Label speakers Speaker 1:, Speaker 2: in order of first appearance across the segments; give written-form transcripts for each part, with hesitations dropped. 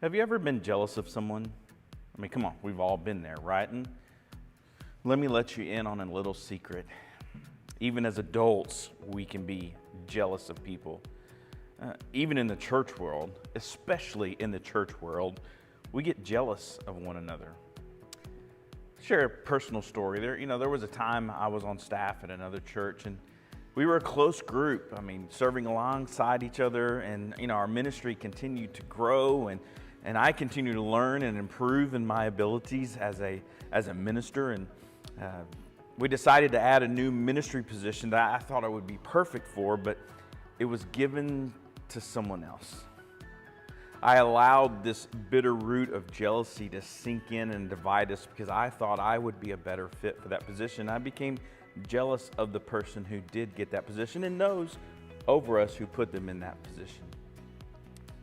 Speaker 1: Have you ever been jealous of someone? I mean, come on, we've all been there, right? And let me let you in on a little secret. Even as adults, we can be jealous of people. Even in the church world, especially in the church world, we get jealous of one another. Share a personal story. There was a time I was on staff at another church, and we were a close group. I mean, serving alongside each other, and our ministry continued to grow, and I continue to learn and improve in my abilities as a minister. And we decided to add a new ministry position that I thought I would be perfect for, but it was given to someone else. I allowed this bitter root of jealousy to sink in and divide us because I thought I would be a better fit for that position. I became jealous of the person who did get that position and those over us who put them in that position.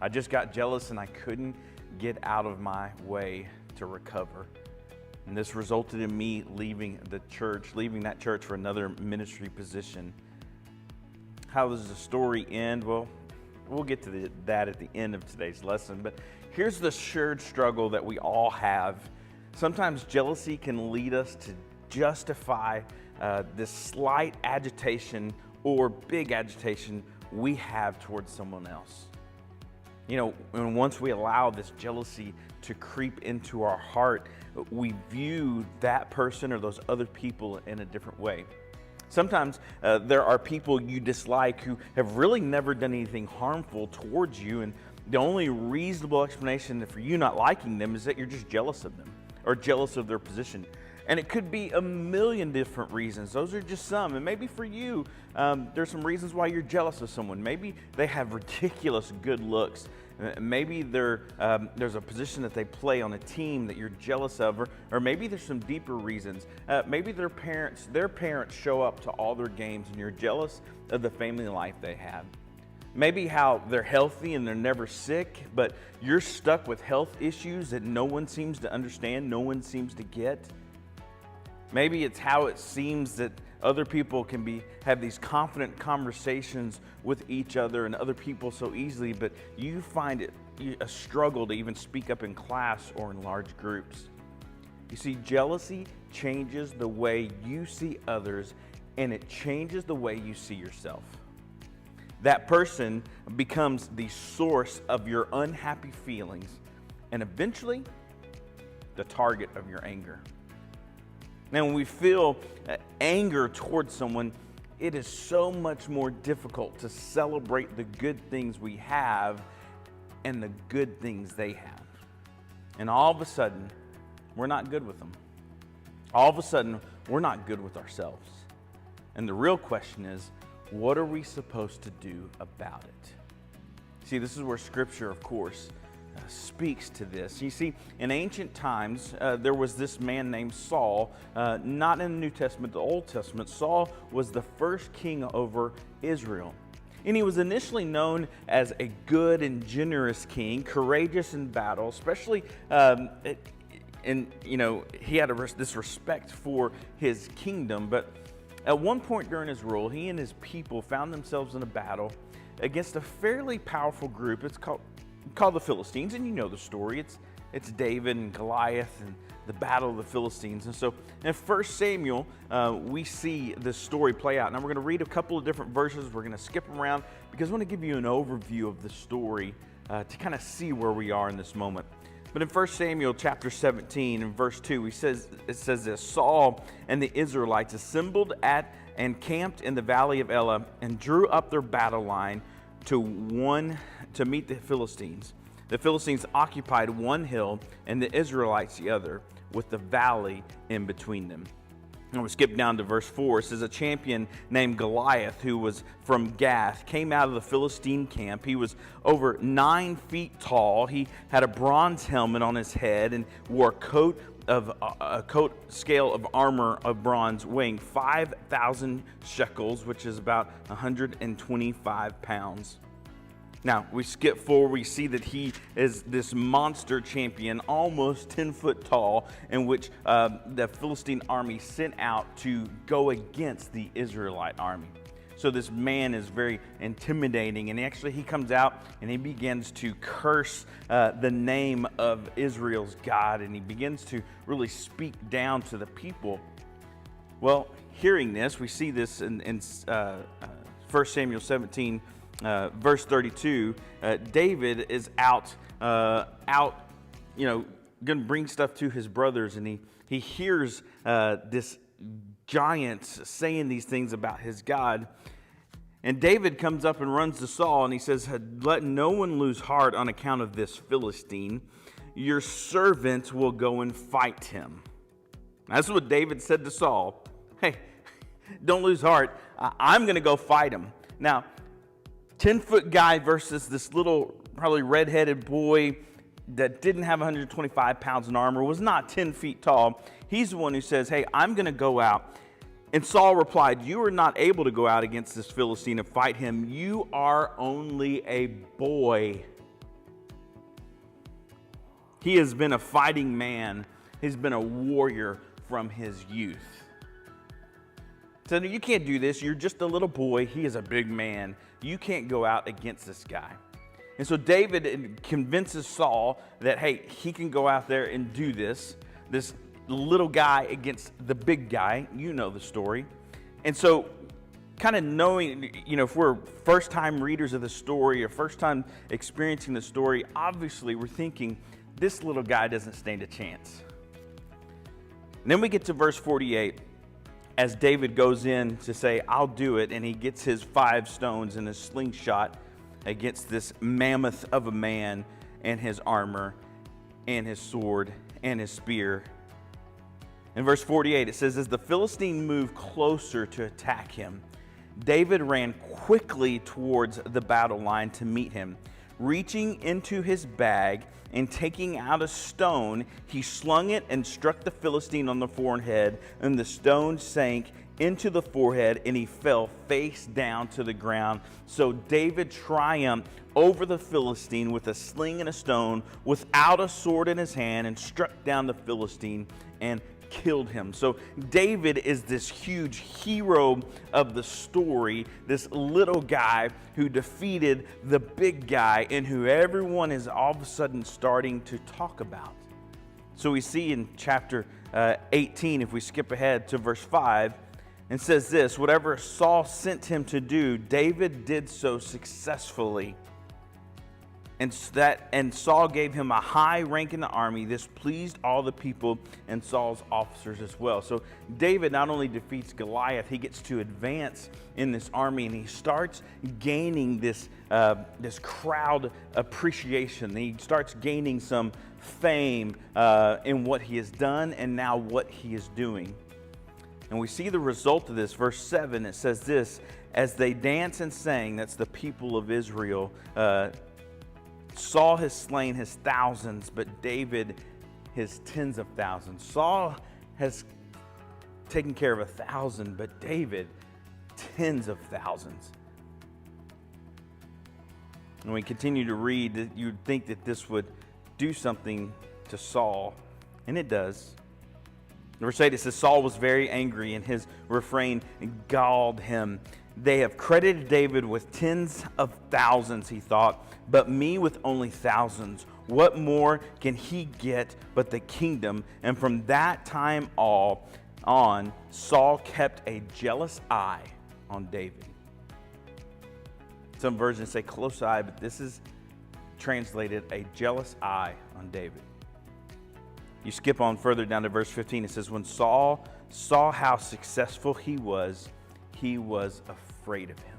Speaker 1: I just got jealous and I couldn't get out of my way to recover. And this resulted in me leaving that church for another ministry position. How does the story end? Well, we'll get to that at the end of today's lesson. But here's the shared struggle that we all have. Sometimes jealousy can lead us to justify this slight agitation or big agitation we have towards someone else. And once we allow this jealousy to creep into our heart, we view that person or those other people in a different way. Sometimes there are people you dislike who have really never done anything harmful towards you, and the only reasonable explanation for you not liking them is that you're just jealous of them or jealous of their position. And it could be a million different reasons. Those are just some. And maybe for you, there's some reasons why you're jealous of someone. Maybe they have ridiculous good looks. Maybe there's a position that they play on a team that you're jealous of. Or maybe there's some deeper reasons. Maybe their parents show up to all their games and you're jealous of the family life they have. Maybe how they're healthy and they're never sick, but you're stuck with health issues that no one seems to understand, no one seems to get. Maybe it's how it seems that other people can have these confident conversations with each other and other people so easily, but you find it a struggle to even speak up in class or in large groups. You see, jealousy changes the way you see others, and it changes the way you see yourself. That person becomes the source of your unhappy feelings, and eventually the target of your anger. Now, when we feel anger towards someone, it is so much more difficult to celebrate the good things we have and the good things they have. And all of a sudden, we're not good with them. All of a sudden, we're not good with ourselves. And the real question is, what are we supposed to do about it? See, this is where Scripture, of course, speaks to this. You see, in ancient times, there was this man named Saul, not in the New Testament, the Old Testament. Saul was the first king over Israel. And he was initially known as a good and generous king, courageous in battle, especially, he had this respect for his kingdom. But at one point during his rule, he and his people found themselves in a battle against a fairly powerful group. It's called the Philistines, and you know the story. It's David and Goliath and the battle of the Philistines. And so in 1 Samuel, we see this story play out. Now we're going to read a couple of different verses. We're going to skip them around because I want to give you an overview of the story to kind of see where we are in this moment. But in 1 Samuel chapter 17 and verse 2, it says this: Saul and the Israelites assembled at and camped in the valley of Elah and drew up their battle line to meet the Philistines. The Philistines occupied one hill and the Israelites the other, with the valley in between them. And we skip down to verse 4. It says, a champion named Goliath, who was from Gath, came out of the Philistine camp. He was over 9 feet tall. He had a bronze helmet on his head and wore a coat scale of armor of bronze weighing 5,000 shekels, which is about 125 pounds. Now, we skip forward, we see that he is this monster champion, almost 10 foot tall, in which the Philistine army sent out to go against the Israelite army. So this man is very intimidating, and actually he comes out and he begins to curse the name of Israel's God, and he begins to really speak down to the people. Well, hearing this, we see this in 1 Samuel 17, verse 32. David is out, going to bring stuff to his brothers, and he hears this giant saying these things about his God. And David comes up and runs to Saul, and he says, "Let no one lose heart on account of this Philistine. Your servant will go and fight him." That's what David said to Saul. Hey, don't lose heart. I'm going to go fight him. Now, 10-foot guy versus this little, probably redheaded boy that didn't have 125 pounds in armor, was not 10 feet tall. He's the one who says, "Hey, I'm going to go out." And Saul replied, "You are not able to go out against this Philistine and fight him. You are only a boy." He has been a fighting man. He's been a warrior from his youth. So you can't do this. You're just a little boy. He is a big man. You can't go out against this guy. And so David convinces Saul that, hey, he can go out there and do this little guy against the big guy. You know the story. And so kind of knowing, if we're first-time readers of the story or first-time experiencing the story, obviously we're thinking, this little guy doesn't stand a chance. And then we get to verse 48. As David goes in to say, "I'll do it," and he gets his 5 stones and his slingshot against this mammoth of a man and his armor and his sword and his spear. In verse 48, it says, "As the Philistine moved closer to attack him, David ran quickly towards the battle line to meet him. Reaching into his bag and taking out a stone, he slung it and struck the Philistine on the forehead, and the stone sank into the forehead, and he fell face down to the ground. So David triumphed over the Philistine with a sling and a stone, without a sword in his hand, and struck down the Philistine and killed him." So David is this huge hero of the story, this little guy who defeated the big guy and who everyone is all of a sudden starting to talk about. So we see in chapter 18, if we skip ahead to verse 5, and says this, "Whatever Saul sent him to do, David did so successfully. And Saul gave him a high rank in the army. This pleased all the people and Saul's officers as well." So David not only defeats Goliath, he gets to advance in this army, and he starts gaining this crowd appreciation. He starts gaining some fame in what he has done and now what he is doing. And we see the result of this. Verse 7, it says this, "As they danced and sang," that's the people of Israel, "Saul has slain his thousands, but David his tens of thousands." Saul has taken care of 1,000, but David tens of thousands. And we continue to read, you'd think that this would do something to Saul, and it does. Verse 8, it says, "Saul was very angry, and his refrain galled him. They have credited David with tens of thousands, he thought, but me with only thousands. What more can he get but the kingdom?" And from that time on, Saul kept a jealous eye on David. Some versions say close eye, but this is translated a jealous eye on David. You skip on further down to verse 15. It says, "When Saul saw how successful he was afraid of him."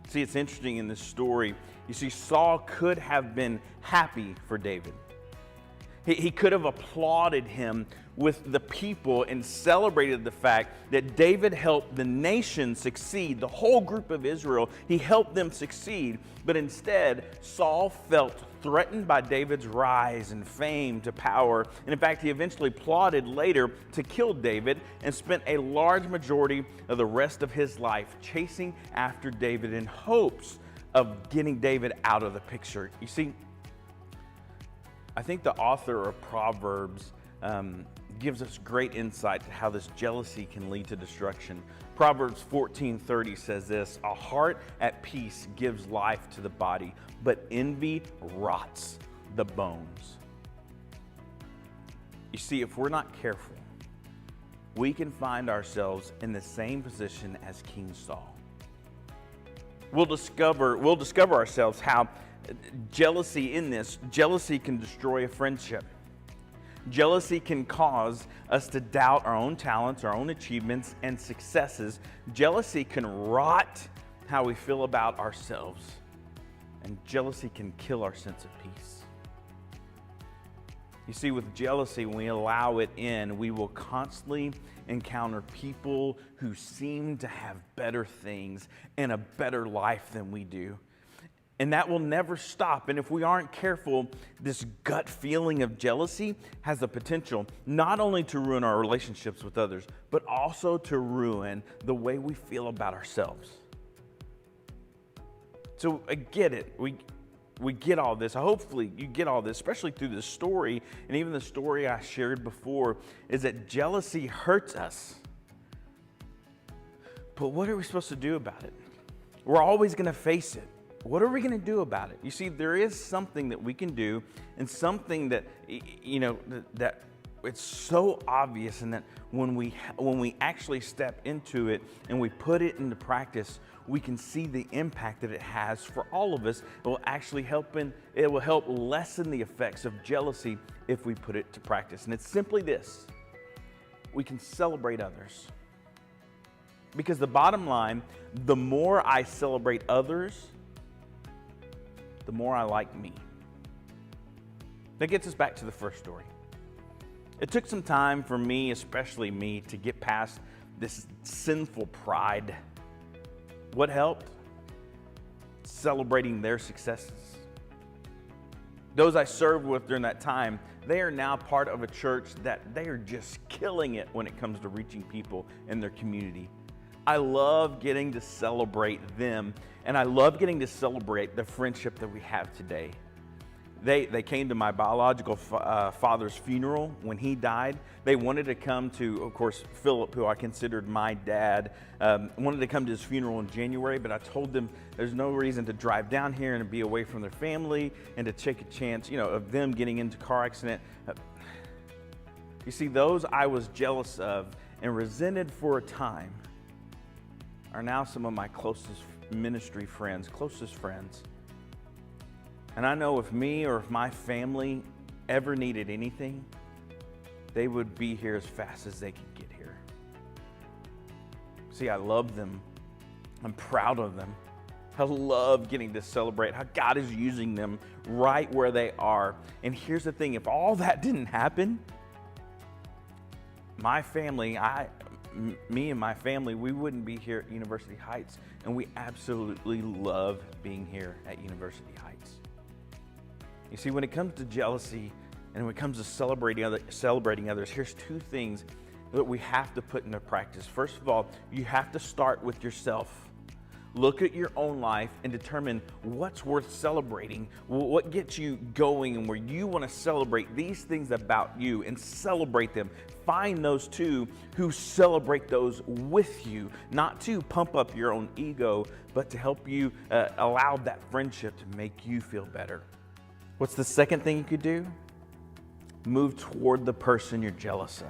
Speaker 1: See, it's interesting in this story. You see, Saul could have been happy for David. He could have applauded him with the people and celebrated the fact that David helped the nation succeed, the whole group of Israel. He helped them succeed. But instead, Saul felt threatened by David's rise and fame to power. And in fact, he eventually plotted later to kill David and spent a large majority of the rest of his life chasing after David in hopes of getting David out of the picture. You see, I think the author of Proverbs gives us great insight to how this jealousy can lead to destruction. Proverbs 14:30 says this, "A heart at peace gives life to the body, but envy rots the bones." You see, if we're not careful, we can find ourselves in the same position as King Saul. We'll discover ourselves how jealousy can destroy a friendship. Jealousy can cause us to doubt our own talents, our own achievements, and successes. Jealousy can rot how we feel about ourselves. And jealousy can kill our sense of peace. You see, with jealousy, when we allow it in, we will constantly encounter people who seem to have better things and a better life than we do. And that will never stop. And if we aren't careful, this gut feeling of jealousy has the potential not only to ruin our relationships with others, but also to ruin the way we feel about ourselves. So I get it. We get all this. Hopefully you get all this, especially through this story. And even the story I shared before is that jealousy hurts us. But what are we supposed to do about it? We're always going to face it. What are we going to do about it? You see, there is something that we can do, and something that, that it's so obvious, and that when we actually step into it and we put it into practice, we can see the impact that it has for all of us. It will actually it will help lessen the effects of jealousy if we put it to practice. And it's simply this: we can celebrate others. Because the bottom line, the more I celebrate others, the more I like me. That gets us back to the first story. It took some time for me, especially me, to get past this sinful pride. What helped? Celebrating their successes. Those I served with during that time, they are now part of a church that they are just killing it when it comes to reaching people in their community. I love getting to celebrate them, and I love getting to celebrate the friendship that we have today. They came to my biological father's funeral when he died. They wanted to come to, of course, Philip, who I considered my dad, wanted to come to his funeral in January, but I told them there's no reason to drive down here and be away from their family and to take a chance, of them getting into a car accident. You see, those I was jealous of and resented for a time are now some of my closest ministry friends, closest friends. And I know if me or if my family ever needed anything, they would be here as fast as they could get here. See, I love them. I'm proud of them. I love getting to celebrate how God is using them right where they are. And here's the thing, if all that didn't happen, my family, me and my family, we wouldn't be here at University Heights, and we absolutely love being here at University Heights. You see, when it comes to jealousy and when it comes to celebrating others, here's two things that we have to put into practice. First of all, you have to start with yourself. Look at your own life and determine what's worth celebrating, what gets you going, and where you want to celebrate these things about you and celebrate them. Find those two who celebrate those with you, not to pump up your own ego, but to help you allow that friendship to make you feel better. What's the second thing you could do? Move toward the person you're jealous of.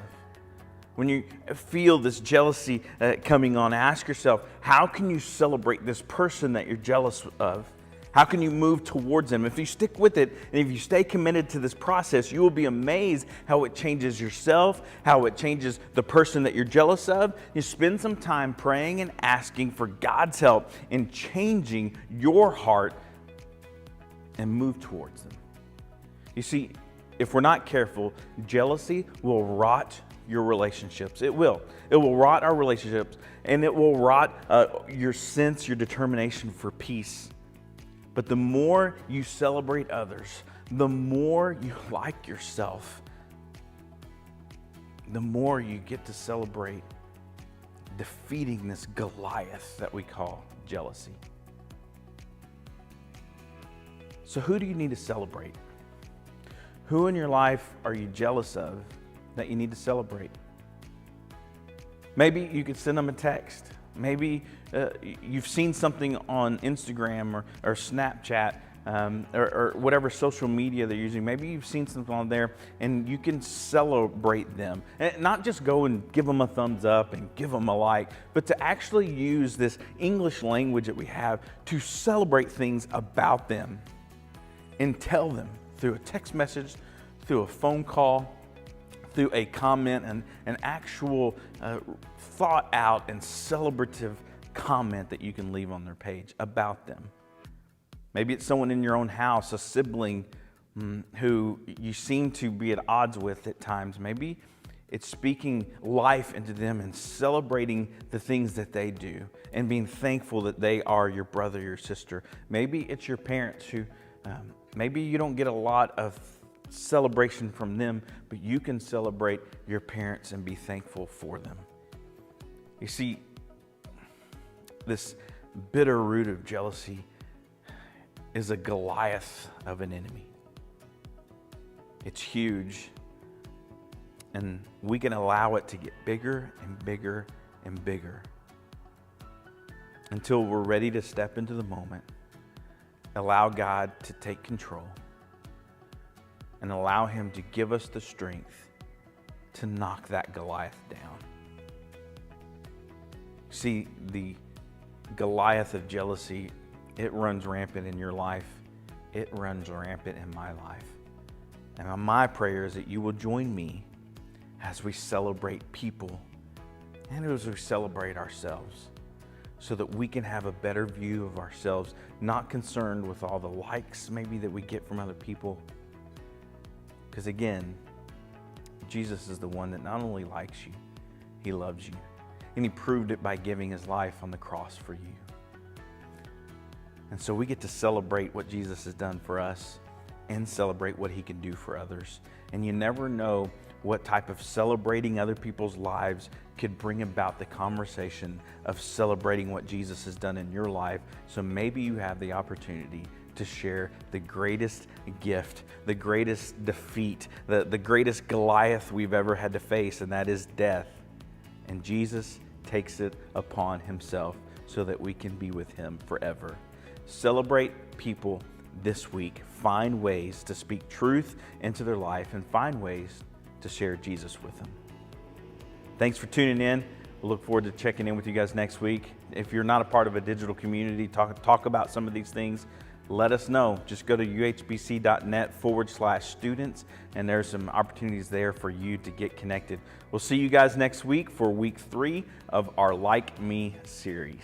Speaker 1: When you feel this jealousy coming on, ask yourself, how can you celebrate this person that you're jealous of? How can you move towards them? If you stick with it and if you stay committed to this process, you will be amazed how it changes yourself, how it changes the person that you're jealous of. You spend some time praying and asking for God's help in changing your heart and move towards them. You see, if we're not careful, jealousy will rot your relationships. It will. It will rot our relationships, and it will rot your determination for peace. But the more you celebrate others, the more you like yourself, the more you get to celebrate defeating this Goliath that we call jealousy. So who do you need to celebrate? Who in your life are you jealous of that you need to celebrate? Maybe you could send them a text. Maybe you've seen something on Instagram or Snapchat or whatever social media they're using. Maybe you've seen something on there and you can celebrate them. And not just go and give them a thumbs up and give them a like, but to actually use this English language that we have to celebrate things about them and tell them through a text message, through a phone call, through a comment, and an actual thought out and celebrative comment that you can leave on their page about them. Maybe it's someone in your own house, a sibling who you seem to be at odds with at times. Maybe it's speaking life into them and celebrating the things that they do and being thankful that they are your brother, your sister. Maybe it's your parents who, maybe you don't get a lot of celebration from them, but you can celebrate your parents and be thankful for them. You see, this bitter root of jealousy is a Goliath of an enemy. It's huge, and we can allow it to get bigger and bigger and bigger until we're ready to step into the moment, allow God to take control, and allow Him to give us the strength to knock that Goliath down. See, the Goliath of jealousy, it runs rampant in your life. It runs rampant in my life. And my prayer is that you will join me as we celebrate people and as we celebrate ourselves, so that we can have a better view of ourselves, not concerned with all the likes maybe that we get from other people. Because again, Jesus is the one that not only likes you, He loves you. And He proved it by giving His life on the cross for you. And so we get to celebrate what Jesus has done for us and celebrate what He can do for others. And you never know what type of celebrating other people's lives could bring about the conversation of celebrating what Jesus has done in your life. So maybe you have the opportunity to share the greatest gift, the greatest defeat, the greatest Goliath we've ever had to face, and that is death. And Jesus takes it upon Himself so that we can be with Him forever. Celebrate people this week. Find ways to speak truth into their life and find ways to share Jesus with them. Thanks for tuning in. We'll look forward to checking in with you guys next week. If you're not a part of a digital community, talk about some of these things, let us know. Just go to uhbc.net/students, and there's some opportunities there for you to get connected. We'll see you guys next week for week 3 of our Like Me series.